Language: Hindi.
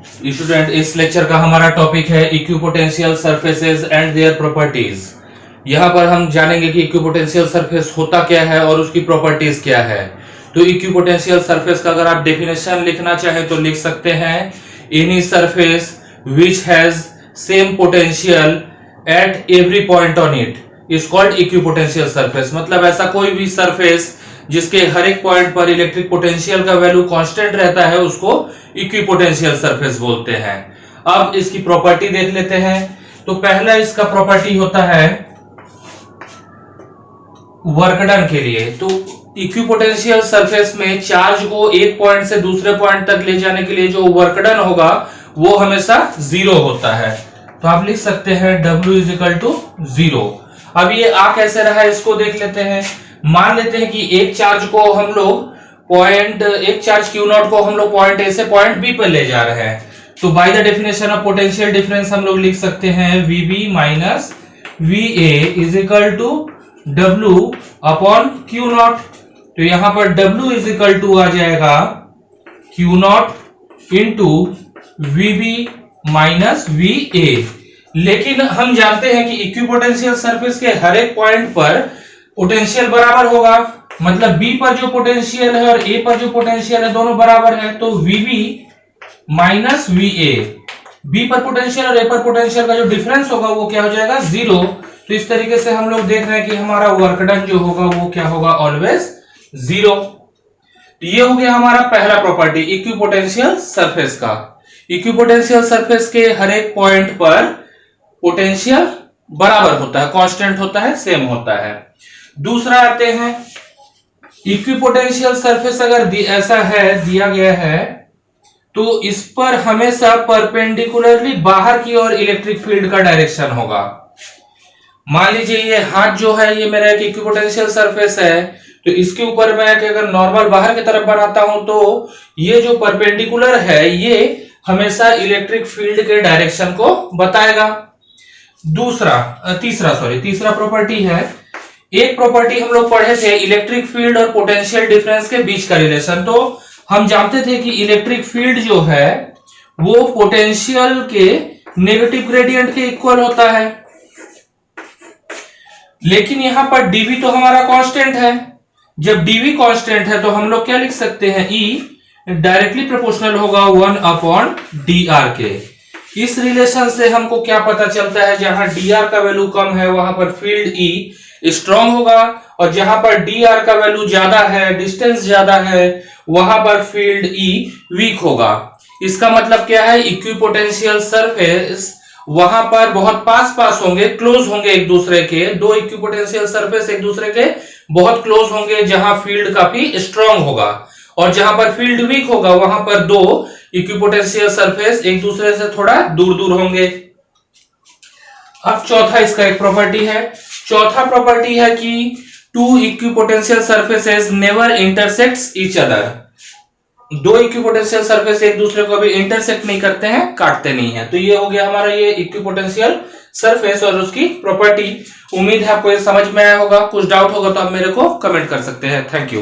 स्टूडेंट, इस लेक्चर का हमारा टॉपिक है equipotential surfaces and their properties. यहाँ पर हम जानेंगे कि इक्विपोटेंशियल सरफेस होता क्या है और उसकी प्रॉपर्टीज क्या है। तो इक्विपोटेंशियल सरफेस का अगर आप डेफिनेशन लिखना चाहें तो लिख सकते हैं any surface which has same potential at every point on it is called equipotential surface. मतलब ऐसा कोई भी सरफेस जिसके हर एक पॉइंट पर इलेक्ट्रिक पोटेंशियल का वैल्यू कांस्टेंट रहता है उसको इक्विपोटेंशियल सरफेस बोलते हैं। अब इसकी प्रॉपर्टी देख लेते हैं। तो पहला इसका प्रॉपर्टी होता है वर्क डन के लिए। तो इक्विपोटेंशियल सरफेस में चार्ज को एक पॉइंट से दूसरे पॉइंट तक ले जाने के लिए जो वर्क डन होगा वो हमेशा जीरो होता है। तो आप लिख सकते हैं W इज इक्वल टू 0। अब ये आ कैसे रहा है इसको देख लेते हैं। मान लेते हैं कि एक चार्ज को हम लोग एक चार्ज Q0 को हम लोग पॉइंट ए से पॉइंट बी पर ले जा रहे हैं। तो by the definition of potential difference हम लोग लिख सकते हैं VB minus VA is equal to W upon Q0। तो यहां पर W इज इक्वल टू आ जाएगा Q0 into VB minus VA। लेकिन हम जानते हैं कि इक्विपोटेंशियल सरफेस के हर एक पॉइंट पर पोटेंशियल बराबर होगा। मतलब B पर जो पोटेंशियल है और A पर जो पोटेंशियल है दोनों बराबर है। तो VB माइनस VA, B पर पोटेंशियल और A पर पोटेंशियल का जो डिफरेंस होगा वो क्या हो जाएगा 0। तो इस तरीके से हम लोग देख रहे हैं कि हमारा वर्क डन जो होगा वो क्या होगा ऑलवेज 0। तो ये हो गया हमारा पहला प्रॉपर्टी इक्विपोटेंशियल सरफेस का। इक्विपोटेंशियल सरफेस के हर एक पॉइंट पर पोटेंशियल बराबर होता है, कांस्टेंट होता है, सेम होता है। दूसरा आते हैं इक्विपोटेंशियल सरफेस अगर ऐसा है दिया गया है तो इस पर हमेशा परपेंडिकुलरली बाहर की ओर इलेक्ट्रिक फील्ड का डायरेक्शन होगा। मान लीजिए ये हाथ जो है ये मेरा एक इक्विपोटेंशियल सरफेस है। तो इसके ऊपर मैं अगर नॉर्मल बाहर की तरफ बनाता हूं तो ये जो परपेंडिकुलर है ये हमेशा इलेक्ट्रिक फील्ड के डायरेक्शन को बताएगा। तीसरा प्रॉपर्टी है, एक प्रॉपर्टी हम लोग पढ़े थे इलेक्ट्रिक फील्ड और पोटेंशियल डिफरेंस के बीच का रिलेशन। तो हम जानते थे कि इलेक्ट्रिक फील्ड जो है वो पोटेंशियल के नेगेटिव ग्रेडियंट के इक्वल होता है। लेकिन यहां पर dV तो हमारा कांस्टेंट है। जब dV कांस्टेंट है तो हम लोग क्या लिख सकते हैं E डायरेक्टली प्रोपोर्शनल होगा 1 अपॉन dr के। इस रिलेशन से हमको क्या पता चलता है, जहां dr का वैल्यू कम है वहां पर फील्ड E स्ट्रॉन्ग होगा और जहां पर dr का वैल्यू ज्यादा है, डिस्टेंस ज्यादा है, वहां पर फील्ड E वीक होगा। इसका मतलब क्या है, इक्विपोटेंशियल सरफेस वहां पर बहुत पास होंगे, क्लोज होंगे एक दूसरे के। दो इक्विपोटेंशियल सरफेस एक दूसरे के बहुत क्लोज होंगे जहां फील्ड काफी स्ट्रॉन्ग होगा, और जहां पर फील्ड वीक होगा वहां पर दो इक्विपोटेंशियल सरफेस एक दूसरे से थोड़ा दूर होंगे। अब चौथा इसका एक प्रॉपर्टी है। चौथा प्रॉपर्टी है कि two equipotential surfaces never intersects each other. दो इक्विपोटेंशियल सरफेस एक दूसरे को भी इंटरसेक्ट नहीं करते हैं, काटते नहीं है। तो ये हो गया हमारा ये इक्विपोटेंशियल सरफेस और उसकी प्रॉपर्टी। उम्मीद है आपको ये समझ में आया होगा। कुछ डाउट होगा तो आप मेरे को कमेंट कर सकते हैं। Thank you.